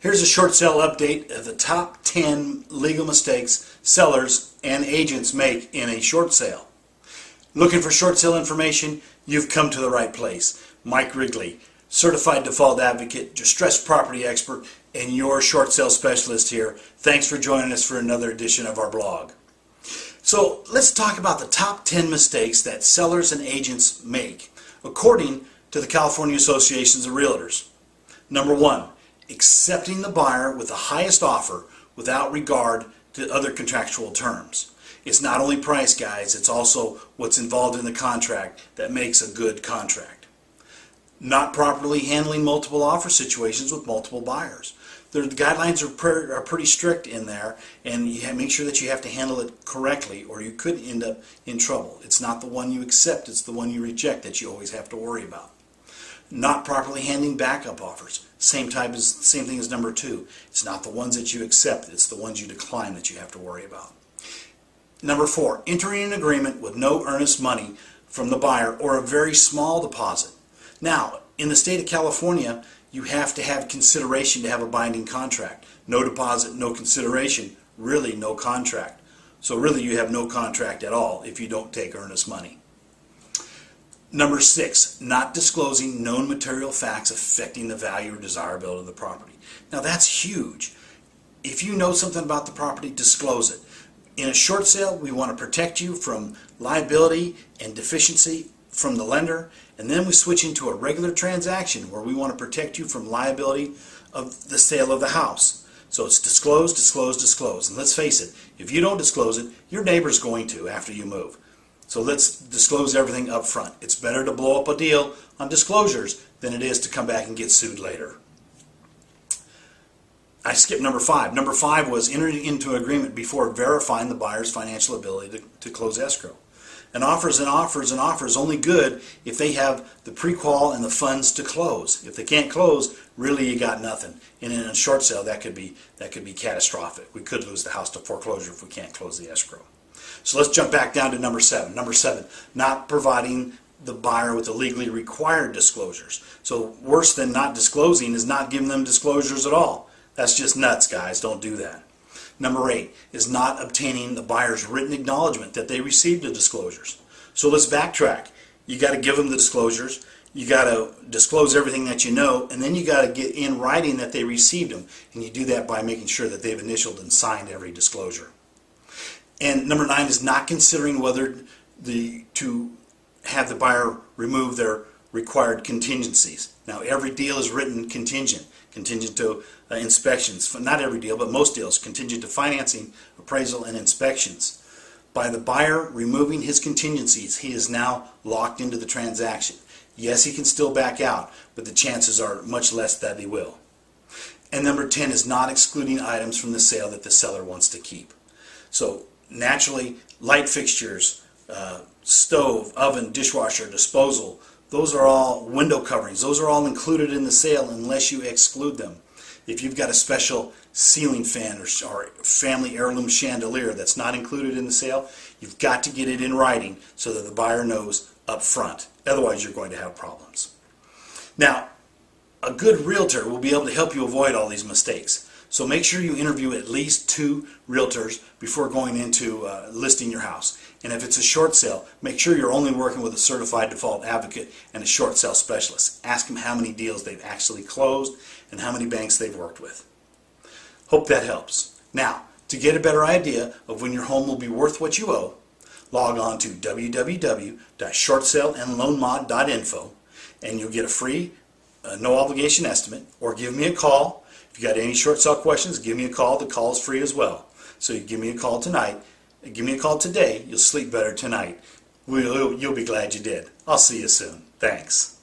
Here's a short sale update of the top 10 legal mistakes sellers and agents make in a short sale. Looking for short sale information? You've come to the right place. Mike Rigley, Certified Default Advocate, distressed property expert, and your short sale specialist here. Thanks for joining us for another edition of our blog. So let's talk about the top 10 mistakes that sellers and agents make, according to the California Association of Realtors. Number 1, accepting the buyer with the highest offer without regard to other contractual terms. It's not only price, guys, it's also what's involved in the contract that makes a good contract. Not properly handling multiple offer situations with multiple buyers. The guidelines are pretty strict in there, and you make sure that you have to handle it correctly or you could end up in trouble. It's not the one you accept, it's the one you reject that you always have to worry about. Not properly handling backup offers. Same thing as number 2. It's not the ones that you accept, it's the ones you decline that you have to worry about. Number 4, entering an agreement with no earnest money from the buyer or a very small deposit. Now, in the state of California, you have to have consideration to have a binding contract. No deposit, no consideration, really no contract. So really you have no contract at all if you don't take earnest money. Number 6, not disclosing known material facts affecting the value or desirability of the property. Now that's huge. If you know something about the property, disclose it. In a short sale, we want to protect you from liability and deficiency from the lender, and then we switch into a regular transaction where we want to protect you from liability of the sale of the house. So it's disclose, disclose, disclose. And let's face it, if you don't disclose it, your neighbor's going to after you move. So let's disclose everything up front. It's better to blow up a deal on disclosures than it is to come back and get sued later. I skipped number 5. Number 5 was entering into an agreement before verifying the buyer's financial ability to close escrow. An offer is an offer is an offer is only good if they have the pre-qual and the funds to close. If they can't close, really you got nothing. And in a short sale, that could be catastrophic. We could lose the house to foreclosure if we can't close the escrow. So let's jump back down to number 7. Number 7, not providing the buyer with the legally required disclosures. So worse than not disclosing is not giving them disclosures at all. That's just nuts, guys. Don't do that. Number 8 is not obtaining the buyer's written acknowledgement that they received the disclosures. So let's backtrack. You got to give them the disclosures. You got to disclose everything that you know, and then you got to get in writing that they received them. And you do that by making sure that they've initialed and signed every disclosure. And number 9 is not considering whether to have the buyer remove their required contingencies. Now, every deal is written contingent to inspections. Not every deal, but most deals, contingent to financing, appraisal, and inspections. By the buyer removing his contingencies, he is now locked into the transaction. Yes, he can still back out, but the chances are much less that he will. And number 10 is not excluding items from the sale that the seller wants to keep. So naturally, light fixtures, stove, oven, dishwasher, disposal, those are all window coverings. Those are all included in the sale unless you exclude them. If you've got a special ceiling fan or family heirloom chandelier that's not included in the sale, you've got to get it in writing so that the buyer knows up front. Otherwise, you're going to have problems. Now, a good realtor will be able to help you avoid all these mistakes. So make sure you interview at least 2 realtors before going into listing your house. And if it's a short sale, make sure you're only working with a certified default advocate and a short sale specialist. Ask them how many deals they've actually closed and how many banks they've worked with. Hope that helps. Now, to get a better idea of when your home will be worth what you owe, log on to www.shortsaleandloanmod.info and you'll get a free no obligation estimate, or give me a call. If you got any short sale questions, give me a call. The call is free as well. So you give me a call tonight. Give me a call today. You'll sleep better tonight. You'll be glad you did. I'll see you soon. Thanks.